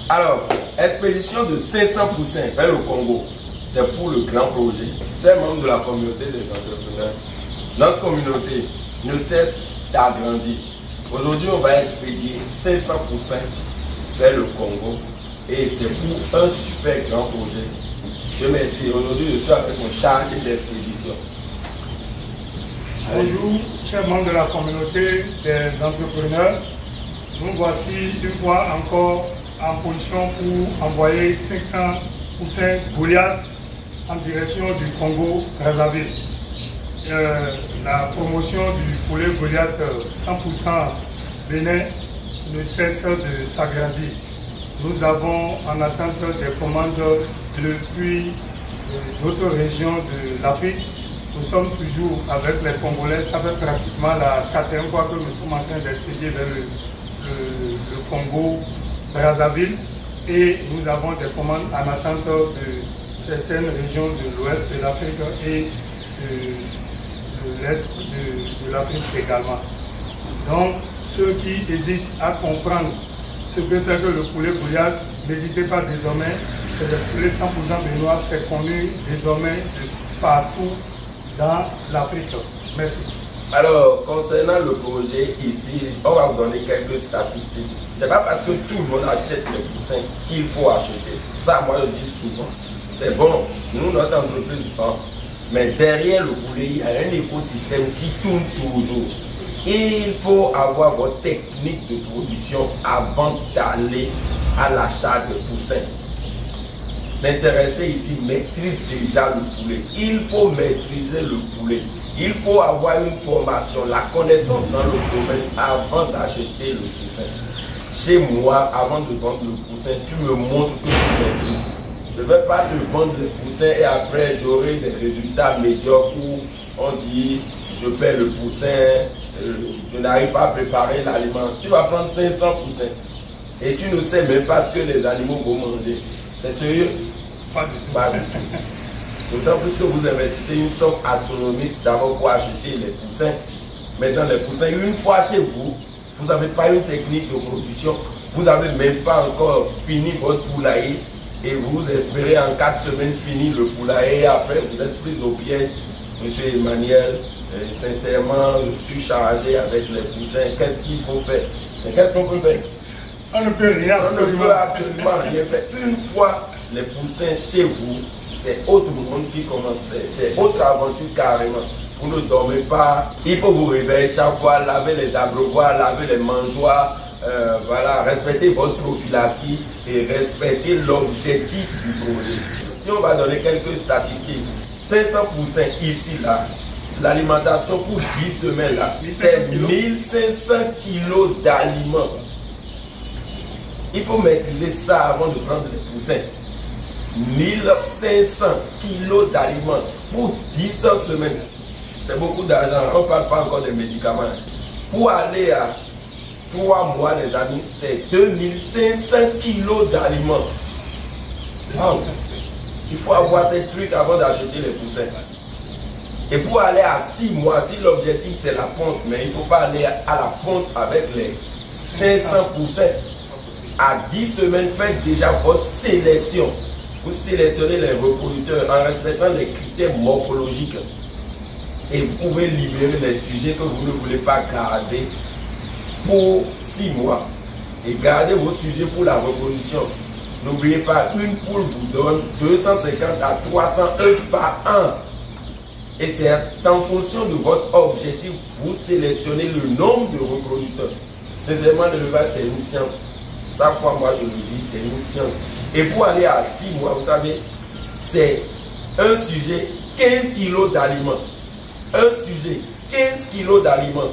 Alors, expédition de 500 poussins vers le Congo, c'est pour le grand projet. C'est membre de la communauté des entrepreneurs. Notre communauté ne cesse d'agrandir. Aujourd'hui, on va expédier 500 poussins vers le Congo et c'est pour un super grand projet. Je vous remercie. Aujourd'hui, je suis avec mon chargé d'expédition. Bonjour, chers membres de la communauté des entrepreneurs. Nous voici une fois encore en position pour envoyer 500 poussins Goliath en direction du Congo-Brazzaville. La promotion du poulet Goliath 100% Bénin ne cesse de s'agrandir. Nous avons en attente des commandes depuis d'autres régions de l'Afrique. Nous sommes toujours avec les Congolais. Ça fait pratiquement la 4e fois que nous sommes en train d'expédier vers le Congo-Brazzaville. Et nous avons des commandes en attente de certaines régions de l'ouest de l'Afrique et de l'est de l'Afrique également. Donc, ceux qui hésitent à comprendre ce que c'est que le poulet Goliath, n'hésitez pas désormais. C'est le poulet 100% béninois, c'est connu désormais de partout dans l'Afrique. Merci. Alors, concernant le projet ici, on va vous donner quelques statistiques. Ce n'est pas parce que tout le monde achète les poussins qu'il faut acheter. Ça, moi, je dis souvent. C'est bon, nous, notre entreprise vend. Mais derrière le poulet, il y a un écosystème qui tourne toujours. Et il faut avoir votre technique de production avant d'aller à l'achat de poussins. L'intéressé ici maîtrise déjà le poulet. Il faut maîtriser le poulet. Il faut avoir une formation, la connaissance dans le domaine avant d'acheter le poussin. Chez moi, avant de vendre le poussin, tu me montres que tu maîtrises. Je ne vais pas te vendre le poussin et après j'aurai des résultats médiocres où on dit je perds le poussin, je n'arrive pas à préparer l'aliment. Tu vas prendre 500 poussins et tu ne sais même pas ce que les animaux vont manger. C'est sérieux? Pas du tout. Pas du tout. D'autant plus que vous investissez une somme astronomique d'abord pour acheter les poussins. Maintenant, les poussins, une fois chez vous, vous n'avez pas une technique de production, vous n'avez même pas encore fini votre poulailler et vous espérez en 4 semaines finir le poulailler et après vous êtes pris au piège. Monsieur Emmanuel, sincèrement, je suis chargé avec les poussins. Qu'est-ce qu'il faut faire? Mais qu'est-ce qu'on peut faire? On ne peut rien, on ne peut absolument rien faire. Une fois les poussins chez vous, c'est autre monde qui commence, c'est autre aventure carrément. Vous ne dormez pas, il faut vous réveiller chaque fois, laver les abreuvoirs, laver les mangeoires, voilà, respecter votre prophylaxie et respecter l'objectif du projet. Si on va donner quelques statistiques, 500 poussins ici, là, l'alimentation pour 10 semaines, là, c'est 1500 kilos d'aliments. Il faut maîtriser ça avant de prendre les poussins. 1500 kilos d'aliments pour 10 semaines. C'est beaucoup d'argent. On ne parle pas encore des médicaments. Pour aller à 3 mois, les amis, c'est 2500 kilos d'aliments. Wow. Il faut avoir ces trucs avant d'acheter les poussins. Et pour aller à 6 mois, si l'objectif c'est la ponte, mais il ne faut pas aller à la ponte avec les 500 poussins. À 10 semaines, faites déjà votre sélection. Vous sélectionnez les reproducteurs en respectant les critères morphologiques. Et vous pouvez libérer les sujets que vous ne voulez pas garder pour 6 mois. Et gardez vos sujets pour la reproduction. N'oubliez pas, une poule vous donne 250 à 300 œufs par an. Et c'est en fonction de votre objectif, vous sélectionnez le nombre de reproducteurs. Sincèrement, l'élevage, c'est une science. Chaque fois, moi, je le dis, c'est une science. Et pour aller à 6 mois, vous savez, c'est un sujet, 15 kilos d'aliments. Un sujet, 15 kilos d'aliments.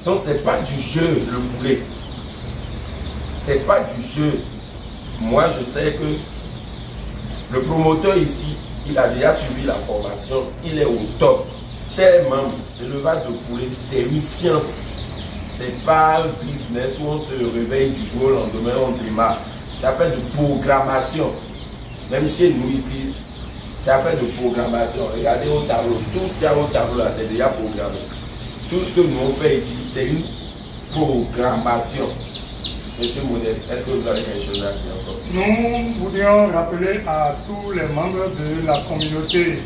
Donc, ce n'est pas du jeu, le poulet. Ce n'est pas du jeu. Moi, je sais que le promoteur ici, il a déjà suivi la formation. Il est au top. Chers membres, l'élevage de poulet, c'est une science. Ce n'est pas un business où on se réveille du jour au lendemain, on démarre. C'est affaire de programmation. Même chez nous ici, c'est affaire de programmation. Regardez au tableau. Tout ce qu'il y a au tableau là, c'est déjà programmé. Tout ce que nous on fait ici, c'est une programmation. Monsieur Modeste, est-ce que vous avez quelque chose à dire encore? Nous voudrions rappeler à tous les membres de la communauté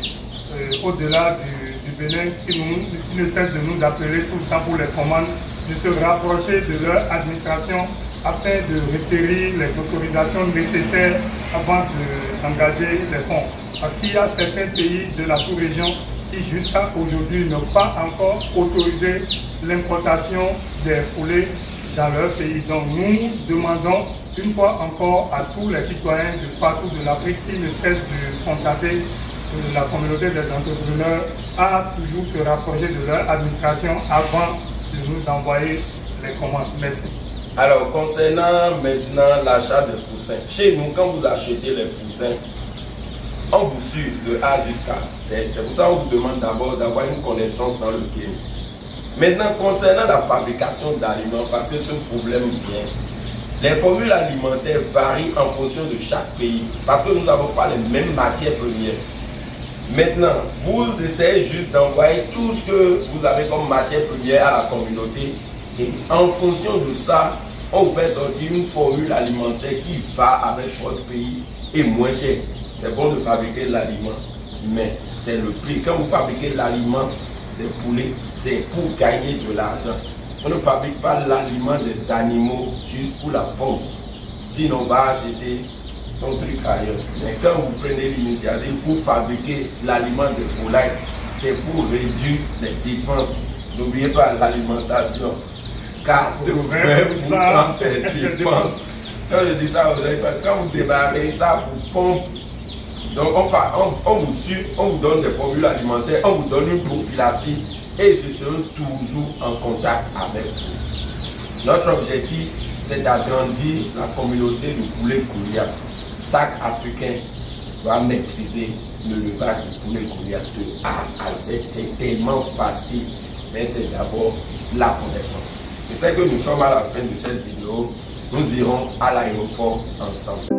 au-delà du Bénin qui ne cessent de nous appeler tout le temps pour les commandes, de se rapprocher de leur administration afin de requérir les autorisations nécessaires avant d'engager les fonds. Parce qu'il y a certains pays de la sous-région qui jusqu'à aujourd'hui n'ont pas encore autorisé l'importation des poulets dans leur pays. Donc nous demandons une fois encore à tous les citoyens de partout de l'Afrique qui ne cessent de contacter la communauté des entrepreneurs à toujours se rapprocher de leur administration avant de nous envoyer les commandes. Merci. Alors, concernant maintenant l'achat de poussins, chez nous, quand vous achetez les poussins, on vous suit de A jusqu'à Z. C'est pour ça qu'on vous demande d'abord d'avoir une connaissance dans le game. Maintenant, concernant la fabrication d'aliments, parce que ce problème vient, les formules alimentaires varient en fonction de chaque pays, parce que nous n'avons pas les mêmes matières premières. Maintenant, vous essayez juste d'envoyer tout ce que vous avez comme matière première à la communauté et en fonction de ça, on vous fait sortir une formule alimentaire qui va avec votre pays et moins cher. C'est bon de fabriquer de l'aliment, mais c'est le prix. Quand vous fabriquez l'aliment des poulets, c'est pour gagner de l'argent. On ne fabrique pas l'aliment des animaux juste pour la forme. Sinon, on va acheter ton truc ailleurs. Mais quand vous prenez l'initiative pour fabriquer l'aliment de volaille, c'est pour réduire les dépenses. N'oubliez pas l'alimentation. 80% des dépenses. Quand je dis ça, vous savez pas, quand vous démarrez, ça vous pompe. Donc on vous suit, on vous donne des formules alimentaires, on vous donne une prophylaxie et je serai toujours en contact avec vous. Notre objectif, c'est d'agrandir la communauté de poulet Goliath. Chaque Africain doit maîtriser le levage du poulet Goliath de A à Z. C'est tellement facile, mais c'est d'abord la connaissance. Je sais que nous sommes à la fin de cette vidéo. Nous irons à l'aéroport ensemble.